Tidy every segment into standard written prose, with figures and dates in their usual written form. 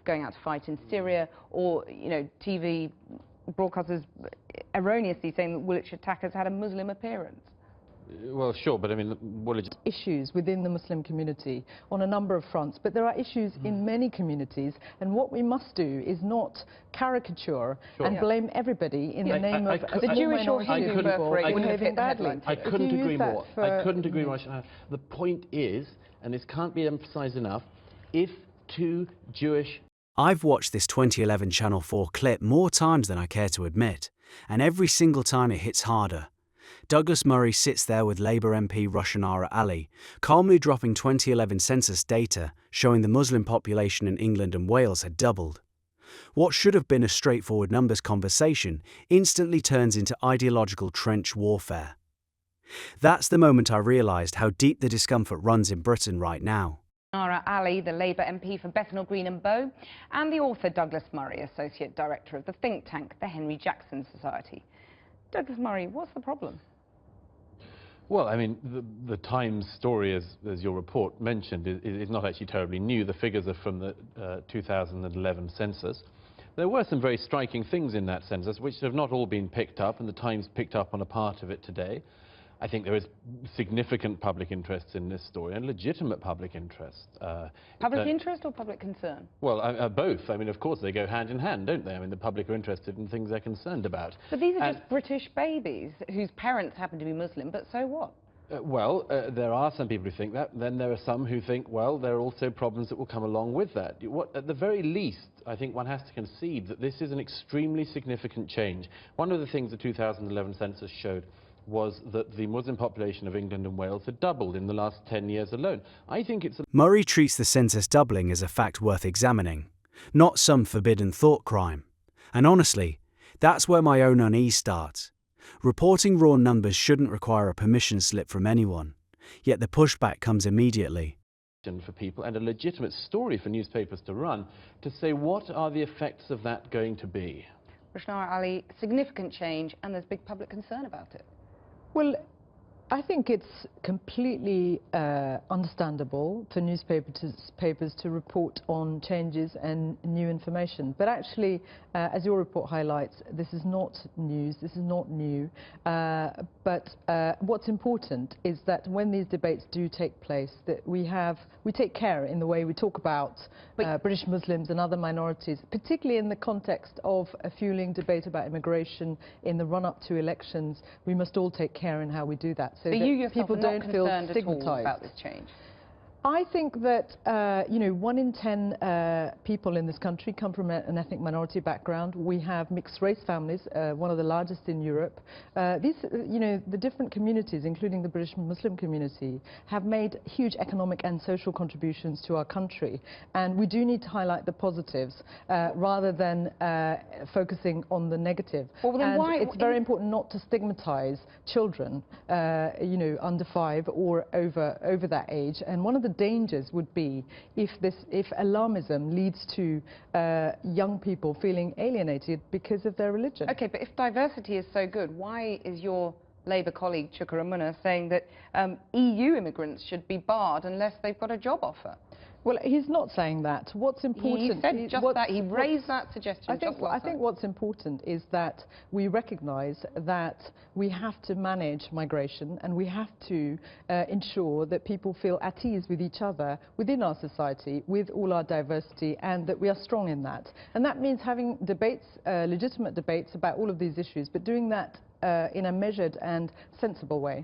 going out to fight in Syria, or TV broadcasters erroneously saying that Woolwich attackers had a Muslim appearance? Well, sure, but I mean, issues within the Muslim community on a number of fronts, but there are issues in many communities, and what we must do is not caricature and blame everybody in the name of the Jewish or Hindu people behaving badly. I couldn't agree more. I couldn't agree more. The point is, and this can't be emphasized enough, if two Jewish... I've watched this 2011 Channel 4 clip more times than I care to admit, and every single time it hits harder. Douglas Murray sits there with Labour MP Rushanara Ali, calmly dropping 2011 census data showing the Muslim population in England and Wales had doubled. What should have been a straightforward numbers conversation instantly turns into ideological trench warfare. That's the moment I realised how deep the discomfort runs in Britain right now. Rushanara Ali, the Labour MP for Bethnal Green and Bow, and the author Douglas Murray, Associate Director of the think tank, the Henry Jackson Society. Douglas Murray, what's the problem? Well, I mean, the Times story, as your report mentioned, is not actually terribly new. The figures are from the 2011 census. There were some very striking things in that census, which have not all been picked up, and the Times picked up on a part of it today. I think there is significant public interest in this story, and legitimate public interest. Public interest or public concern? Well, both. I mean, of course, they go hand in hand, don't they? I mean, the public are interested in things they're concerned about. But these are just British babies whose parents happen to be Muslim, but so what? There are some people who think that. Then there are some who think, well, there are also problems that will come along with that. At the very least, I think one has to concede that this is an extremely significant change. One of the things the 2011 census showed was that the Muslim population of England and Wales had doubled in the last 10 years alone. I think it's... Murray treats the census doubling as a fact worth examining, not some forbidden thought crime. And honestly, that's where my own unease starts. Reporting raw numbers shouldn't require a permission slip from anyone, yet the pushback comes immediately. For people, and a legitimate story for newspapers to run, to say what are the effects of that going to be. Rushanara Ali, significant change, and there's big public concern about it. Well, I think it's completely understandable for newspapers to report on changes and new information. But actually, as your report highlights, this is not news, this is not new. But what's important is that when these debates do take place, that we take care in the way we talk about British Muslims and other minorities, particularly in the context of a fueling debate about immigration in the run-up to elections. We must all take care in how we do that. So you yourself people are not don't feel concerned at all stigmatized about this change? I think that 1 in 10 people in this country come from an ethnic minority background. We have mixed race families, one of the largest in Europe. The different communities, including the British Muslim community, have made huge economic and social contributions to our country. And we do need to highlight the positives rather than focusing on the negative. Well, then why? It's very important not to stigmatize children, under 5 or over that age. And one of the dangers would be if alarmism leads to young people feeling alienated because of their religion. Okay, but if diversity is so good, why is your Labour colleague Chuka Ramuna saying that EU immigrants should be barred unless they've got a job offer? Well, he's not saying that. What's important... He said just that. He raised that suggestion I think what's important is that we recognise that we have to manage migration, and we have to ensure that people feel at ease with each other within our society, with all our diversity, and that we are strong in that. And that means having debates, legitimate debates about all of these issues, but doing that in a measured and sensible way.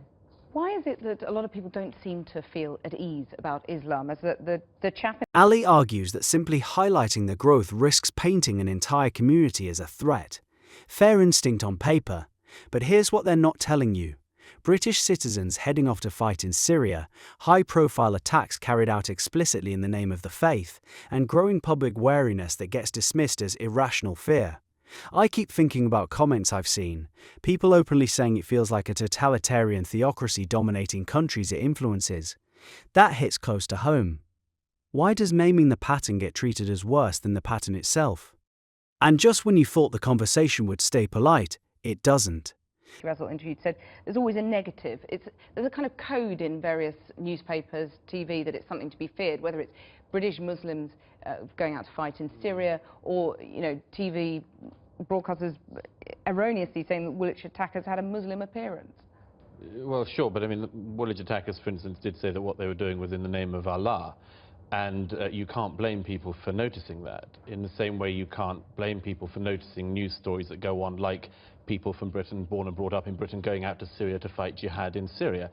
Why is it that a lot of people don't seem to feel at ease about Islam? As the chap... Ali argues that simply highlighting the growth risks painting an entire community as a threat. Fair instinct on paper, but here's what they're not telling you. British citizens heading off to fight in Syria, high-profile attacks carried out explicitly in the name of the faith, and growing public wariness that gets dismissed as irrational fear. I keep thinking about comments I've seen, people openly saying it feels like a totalitarian theocracy dominating countries it influences. That hits close to home. Why does maiming the pattern get treated as worse than the pattern itself? And just when you thought the conversation would stay polite, it doesn't. Razzle interviewed said there's always a negative. There's a kind of code in various newspapers, TV, that it's something to be feared, whether it's British Muslims going out to fight in Syria, or, you know, TV broadcasters erroneously saying that Woolwich attackers had a Muslim appearance. Well, sure, but I mean, the Woolwich attackers, for instance, did say that what they were doing was in the name of Allah. And you can't blame people for noticing that, in the same way you can't blame people for noticing news stories that go on, like people from Britain, born and brought up in Britain, going out to Syria to fight jihad in Syria.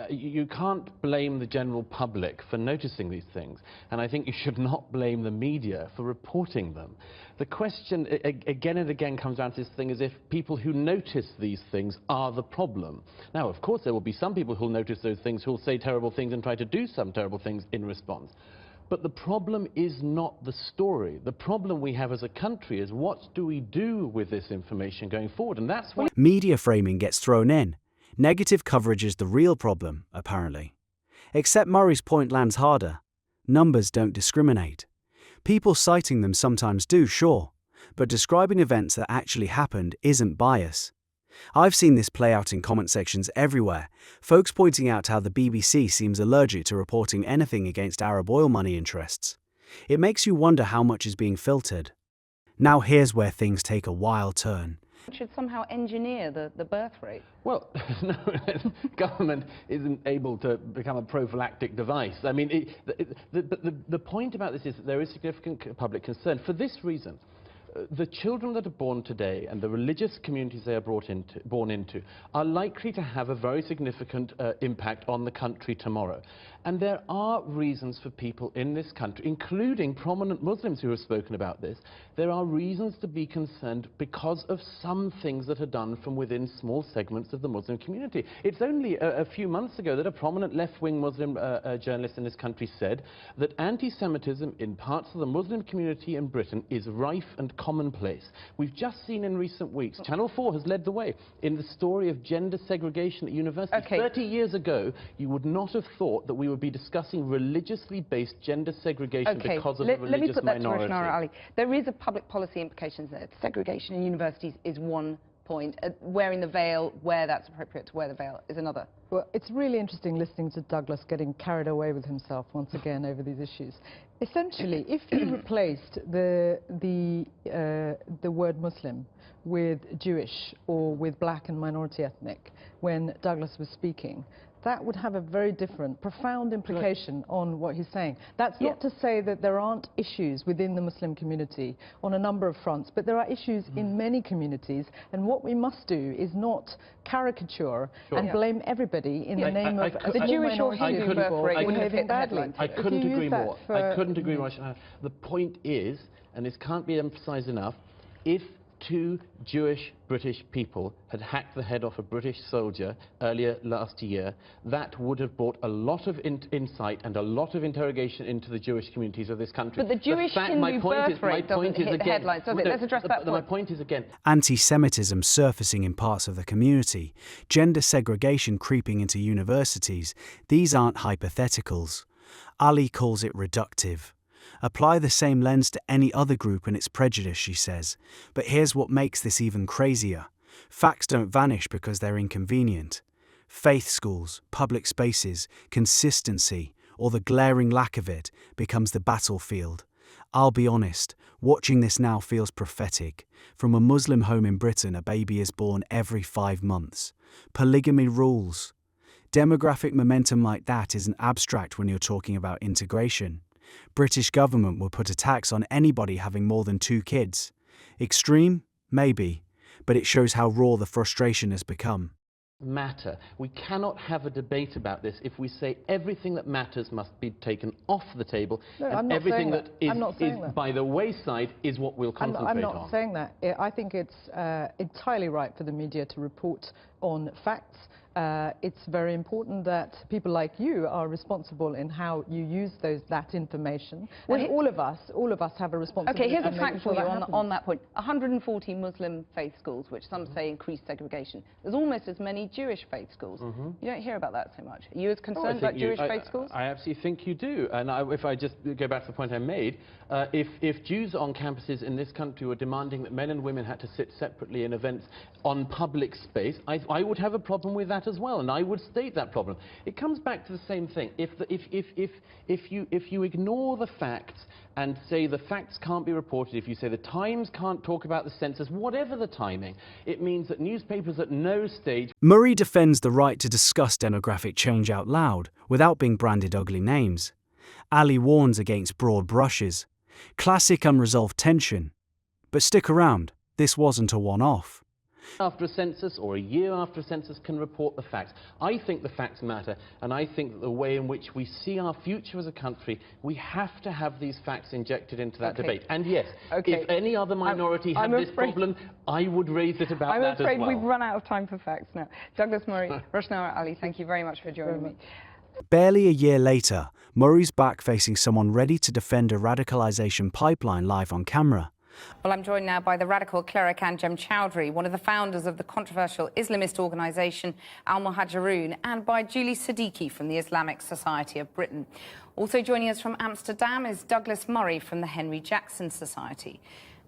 You can't blame the general public for noticing these things, and I think you should not blame the media for reporting them. The question again and again comes down to this thing as if people who notice these things are the problem. Now, of course, there will be some people who'll notice those things, who'll say terrible things and try to do some terrible things in response. But the problem is not the story. The problem we have as a country is, what do we do with this information going forward? And that's why Media framing gets thrown in. Negative coverage is the real problem, apparently. Except Murray's point lands harder. Numbers don't discriminate. People citing them sometimes do, sure, but describing events that actually happened isn't bias. I've seen this play out in comment sections everywhere, folks pointing out how the BBC seems allergic to reporting anything against Arab oil money interests. It makes you wonder how much is being filtered. Now here's where things take a wild turn. Should somehow engineer the birth rate. Well, no, government isn't able to become a prophylactic device. I mean, the point about this is that there is significant public concern. For this reason, the children that are born today and the religious communities they are born into are likely to have a very significant impact on the country tomorrow. And there are reasons for people in this country, including prominent Muslims who have spoken about this, there are reasons to be concerned because of some things that are done from within small segments of the Muslim community. It's only a few months ago that a prominent left-wing Muslim journalist in this country said that anti-Semitism in parts of the Muslim community in Britain is rife and commonplace. We've just seen in recent weeks, Channel 4 has led the way in the story of gender segregation at universities. Okay. 30 years ago, you would not have thought that we would be discussing religiously based gender segregation because of a religious minority. Let me put that to Roshnara Ali. There is a public policy implications there. Segregation in universities is one point. Wearing the veil, where that's appropriate to wear the veil, is another. Well, it's really interesting listening to Douglas getting carried away with himself once again over these issues. Essentially, if you replaced the word Muslim with Jewish or with black and minority ethnic when Douglas was speaking, that would have a very different, profound implication on what he's saying. That's not to say that there aren't issues within the Muslim community on a number of fronts, but there are issues in many communities, and what we must do is not caricature and blame everybody in the name of the Jewish or Hindu birth rate behaving badly. I couldn't agree more. I couldn't agree more. The point is, and this can't be emphasized enough, if 2 Jewish British people had hacked the head off a British soldier earlier last year, that would have brought a lot of insight and a lot of interrogation into the Jewish communities of this country. But the Jewish Hindu birth rate doesn't hit the headlines, does it? Let's address that point. My point is, again, anti-Semitism surfacing in parts of the community, gender segregation creeping into universities, these aren't hypotheticals. Ali calls it reductive. Apply the same lens to any other group and it's prejudice, she says. But here's what makes this even crazier. Facts don't vanish because they're inconvenient. Faith schools, public spaces, consistency, or the glaring lack of it becomes the battlefield. I'll be honest, watching this now feels prophetic. From a Muslim home in Britain, a baby is born every 5 months. Polygamy rules. Demographic momentum like that isn't abstract when you're talking about integration. British government will put a tax on anybody having more than 2 kids. Extreme? Maybe. But it shows how raw the frustration has become. Matter. We cannot have a debate about this if we say everything that matters must be taken off the table, and everything that is by the wayside is what we'll concentrate on. I'm not saying that. I think it's entirely right for the media to report on facts. It's very important that people like you are responsible in how you use that information. Well, and all of us have a responsibility. Okay, here's a fact for you on that point. 140 Muslim faith schools, which some say increase segregation. There's almost as many Jewish faith schools. You don't hear about that so much. Are you as concerned about Jewish faith schools? I absolutely think you do. And if I just go back to the point I made, if Jews on campuses in this country were demanding that men and women had to sit separately in events on public space, I I would have a problem with that as well, and I would state that problem. It comes back to the same thing. If you ignore the facts and say the facts can't be reported, if you say the Times can't talk about the census, whatever the timing, it means that newspapers at no stage... Murray defends the right to discuss demographic change out loud without being branded ugly names. Ali warns against broad brushes. Classic unresolved tension. But stick around, this wasn't a one-off. After a census or a year after a census can report the facts. I think the facts matter, and I think that the way in which we see our future as a country, we have to have these facts injected into that debate. And yes, if any other minority had this problem, I would raise it about that as well. I'm afraid we've run out of time for facts now. Douglas Murray, Roshnara Ali, thank you very much for joining me. Barely a year later, Murray's back facing someone ready to defend a radicalization pipeline live on camera. Well, I'm joined now by the radical cleric Anjem Choudhury, one of the founders of the controversial Islamist organisation Al-Muhajirun, and by Julie Siddiqui from the Islamic Society of Britain. Also joining us from Amsterdam is Douglas Murray from the Henry Jackson Society.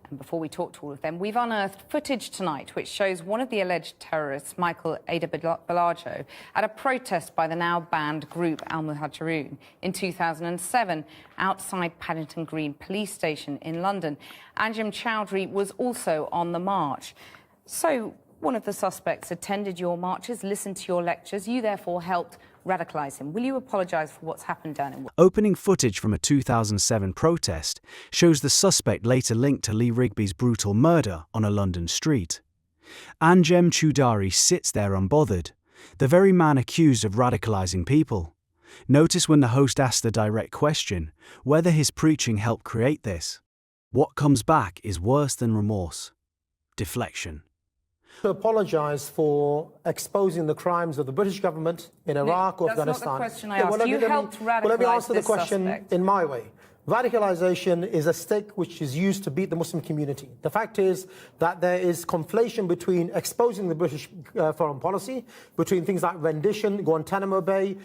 And before we talk to all of them, we've unearthed footage tonight which shows one of the alleged terrorists, Michael Adebayo, at a protest by the now-banned group Al-Muhajirun in 2007 outside Paddington Green Police Station in London. Anjem Choudhury was also on the march. So one of the suspects attended your marches, listened to your lectures. You therefore helped radicalise him. Will you apologise for what's happened down in... Opening footage from a 2007 protest shows the suspect later linked to Lee Rigby's brutal murder on a London street. Anjem Choudhury sits there unbothered, the very man accused of radicalising people. Notice when the host asks the direct question whether his preaching helped create this. What comes back is worse than remorse. Deflection. To apologise for exposing the crimes of the British government in Iraq or Afghanistan. That's not the question I asked. You helped radicalise let me answer the question suspect. in my way. Radicalisation is a stick which is used to beat the Muslim community. The fact is that there is conflation between exposing the British foreign policy, between things like rendition, Guantanamo Bay,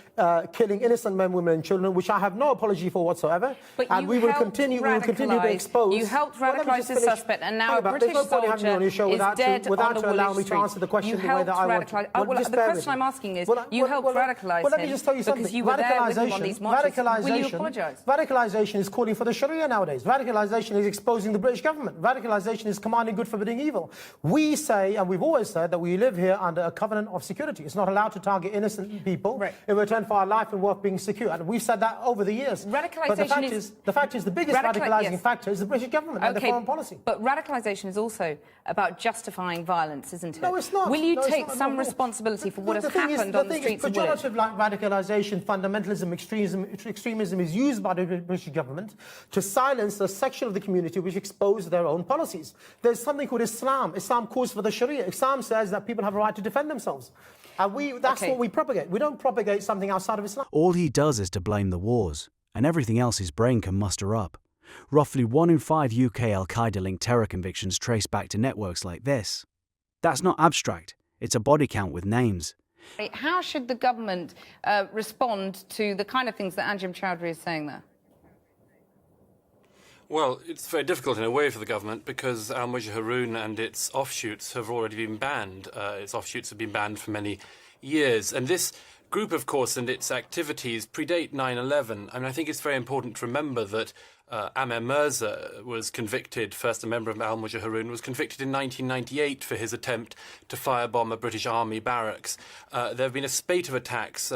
killing innocent men, women and children, which I have no apology for whatsoever. But and we will continue to expose... You helped radicalise the suspect, and now a British soldier is dead on the allow me street. to answer the question the way that I want to. The question I'm asking is, you helped radicalise him let me just tell you something. because you were there with him on these marches. Will you apologise? Radicalisation is calling for the Sharia nowadays. Radicalisation is exposing the British government. Radicalisation is commanding good, forbidding evil. We say, and we've always said, that we live here under a covenant of security. It's not allowed to target innocent people in return for our life and work being secure. And we've said that over the years. But the fact is the biggest radicalising factor is the British government and the foreign policy. But radicalisation is also about justifying violence, isn't it? No, it's not. Will you take some responsibility for what has happened on the streets of Woolwich? Pejorative like radicalisation, fundamentalism, extremism is used by the British government to silence a section of the community which expose their own policies. There's something called Islam. Islam calls for the Sharia. Islam says that people have a right to defend themselves. And that's what we propagate. We don't propagate something outside of Islam. All he does is to blame the wars, and everything else his brain can muster up. Roughly 1 in 5 UK Al-Qaeda-linked terror convictions trace back to networks like this. That's not abstract. It's a body count with names. How should the government respond to the kind of things that Anjem Choudhury is saying there? Well, it's very difficult in a way for the government because Al-Muhajirun and its offshoots have already been banned. Its offshoots have been banned for many years. And this group, of course, and its activities predate 9/11. I mean, I think it's very important to remember that Amer Mirza was convicted, first a member of Al-Muhajirun, was convicted in 1998 for his attempt to firebomb a British Army barracks. There have been a spate of attacks.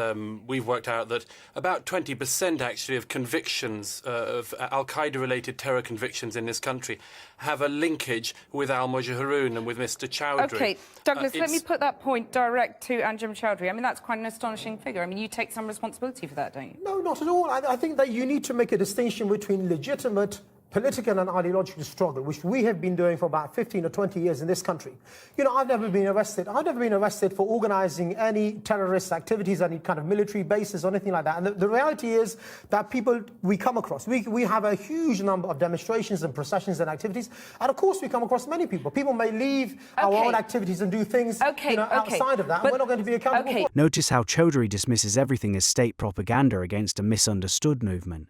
We've worked out that about 20% actually of convictions, of Al-Qaeda-related terror convictions in this country, have a linkage with Al-Muhajirun and with Mr. Choudhury. OK, Douglas, let me put that point direct to Anjem Choudhury. I mean, that's quite an astonishing figure. I mean, you take some responsibility for that, don't you? No, not at all. I think that you need to make a distinction between legitimate political and ideological struggle, which we have been doing for about 15 or 20 years in this country. You know, I've never been arrested. I've never been arrested for organising any terrorist activities, any kind of military bases or anything like that. And the reality is that people we come across, we have a huge number of demonstrations and processions and activities. And of course, we come across many people. People may leave our own activities and do things outside of that, and we're not going to be accountable for it. Notice how Choudhury dismisses everything as state propaganda against a misunderstood movement.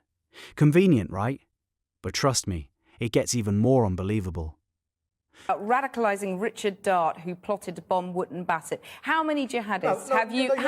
Convenient, right? But trust me, it gets even more unbelievable. Radicalising Richard Dart, who plotted to bomb Wootton Bassett. How many jihadists have you influenced?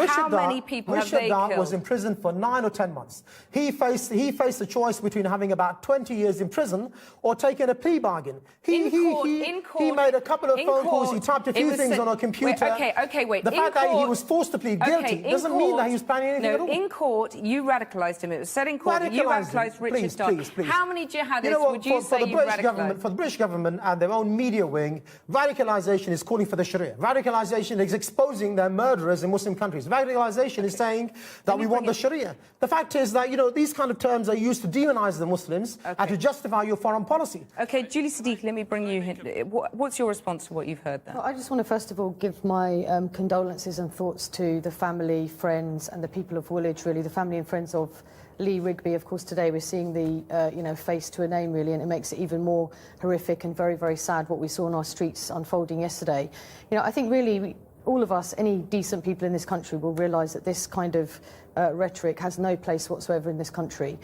How many people have they Richard Dart killed? was in prison for 9 or 10 months. He faced a choice between having about 20 years in prison or taking a plea bargain. He made a couple of phone calls. He typed a few things on a computer. Wait. The fact that he was forced to plead guilty doesn't mean that he was planning anything at all. In court, you radicalised him. It was said in court that you radicalised Richard Dart. Please. How many jihadists would you say you radicalised? For the British government and their own media wing, radicalisation is calling for the Sharia. Radicalisation is exposing their murderers in Muslim countries. Radicalisation is saying that we want the Sharia. The fact is that, these kind of terms are used to demonise the Muslims and to justify your foreign policy. OK, Julie Siddiqui, let me bring you in. What's your response to what you've heard there? Well, I just want to, first of all, give my condolences and thoughts to the family, friends and the people of Woolwich, really, the family and friends of Lee Rigby. Of course, today we're seeing the, face to a name, really, and it makes it even more horrific and very, very sad what we saw in our streets unfolding yesterday. I think really all of us, any decent people in this country, will realise that this kind of rhetoric has no place whatsoever in this country.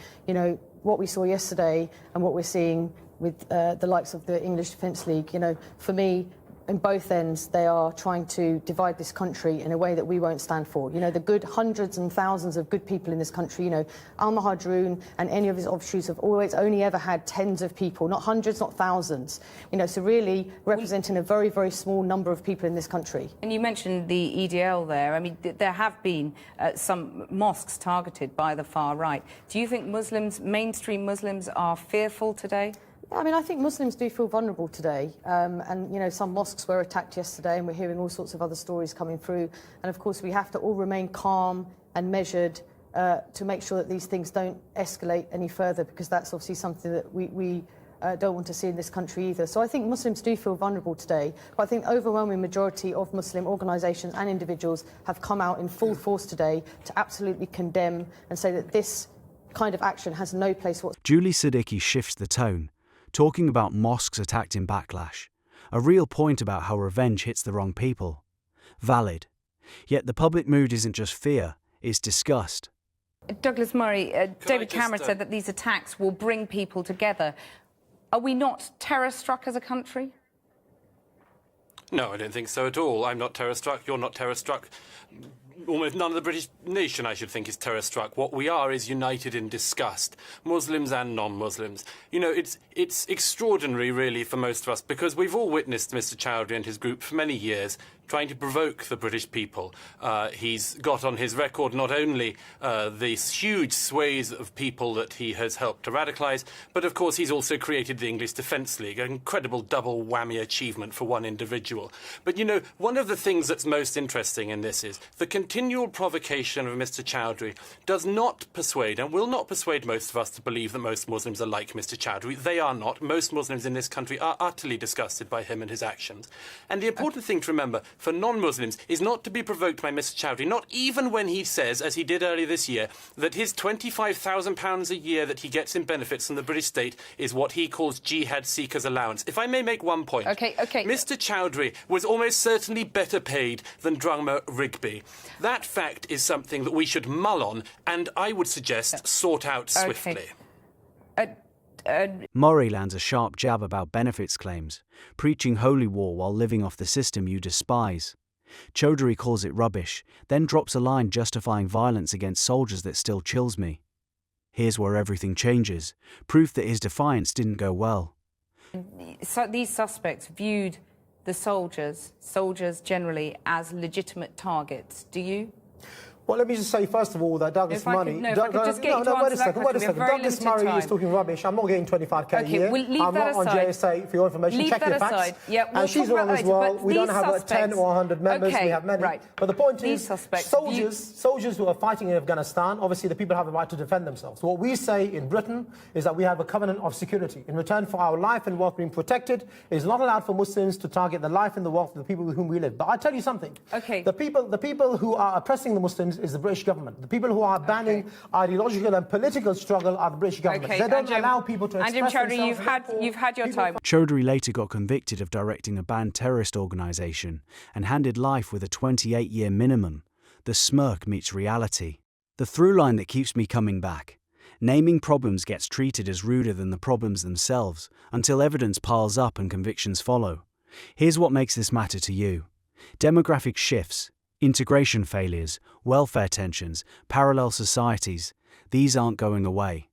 What we saw yesterday and what we're seeing with the likes of the English Defence League, for me, in both ends, they are trying to divide this country in a way that we won't stand for. The good hundreds and thousands of good people in this country, al-Muhajirun and any of his offshoots have always only ever had tens of people, not hundreds, not thousands. So really representing a very, very small number of people in this country. And you mentioned the EDL there. I mean, there have been some mosques targeted by the far right. Do you think mainstream Muslims are fearful today? I think Muslims do feel vulnerable today, and some mosques were attacked yesterday, and we're hearing all sorts of other stories coming through. And of course, we have to all remain calm and measured to make sure that these things don't escalate any further, because that's obviously something that we don't want to see in this country either. So I think Muslims do feel vulnerable today, but I think the overwhelming majority of Muslim organisations and individuals have come out in full force today to absolutely condemn and say that this kind of action has no place whatsoever. Julie Siddiqui shifts the tone, talking about mosques attacked in backlash, a real point about how revenge hits the wrong people. Valid. Yet the public mood isn't just fear, it's disgust. Douglas Murray, David Cameron said that these attacks will bring people together. Are we not terror-struck as a country? No, I don't think so at all. I'm not terror-struck, you're not terror-struck. Almost none of the British nation, I should think, is terror-struck. What we are is united in disgust, Muslims and non-Muslims. It's extraordinary, really, for most of us, because we've all witnessed Mr. Chowdhury and his group for many years trying to provoke the British people. He's got on his record not only these huge swathes of people that he has helped to radicalise, but of course he's also created the English Defence League, an incredible double whammy achievement for one individual. But one of the things that's most interesting in this is the continual provocation of Mr. Chowdhury does not persuade and will not persuade most of us to believe that most Muslims are like Mr. Chowdhury. They are not. Most Muslims in this country are utterly disgusted by him and his actions. And the important thing to remember for non-Muslims is not to be provoked by Mr. Chowdhury, not even when he says, as he did earlier this year, that his £25,000 a year that he gets in benefits from the British state is what he calls jihad seekers allowance. If I may make one point. OK. Mr. Chowdhury was almost certainly better paid than drummer Rigby. That fact is something that we should mull on and, I would suggest, sort out swiftly. Murray lands a sharp jab about benefits claims, preaching holy war while living off the system you despise. Chowdhury calls it rubbish, then drops a line justifying violence against soldiers that still chills me. Here's where everything changes, proof that his defiance didn't go well. So these suspects viewed the soldiers generally, as legitimate targets. Do you? Well, let me just say, first of all, that Douglas Murray... wait a second. Douglas Murray is talking rubbish. I'm not getting 25k a year. We'll leave I'm that not aside. on JSA for your information. Check your facts. Yeah, we'll and she's wrong as well. We don't have 10 or 100 members. We have many. Right. But the point These is, suspects, soldiers who are fighting in Afghanistan, obviously the people have the right to defend themselves. What we say in Britain is that we have a covenant of security. In return for our life and wealth being protected, it is not allowed for Muslims to target the life and the wealth of the people with whom we live. But I tell you something. The people who are oppressing the Muslims is the British government. The people who are banning ideological and political struggle are the British government. They don't allow people to express themselves. Chowdhury, you've had your time. Chowdhury later got convicted of directing a banned terrorist organisation and handed life with a 28-year minimum. The smirk meets reality. The through line that keeps me coming back. Naming problems gets treated as ruder than the problems themselves, until evidence piles up and convictions follow. Here's what makes this matter to you. Demographic shifts, integration failures, welfare tensions, parallel societies, these aren't going away.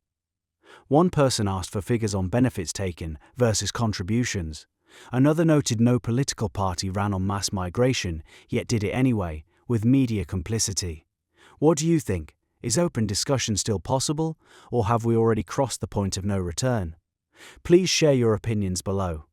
One person asked for figures on benefits taken versus contributions. Another noted no political party ran on mass migration, yet did it anyway, with media complicity. What do you think? Is open discussion still possible, or have we already crossed the point of no return? Please share your opinions below.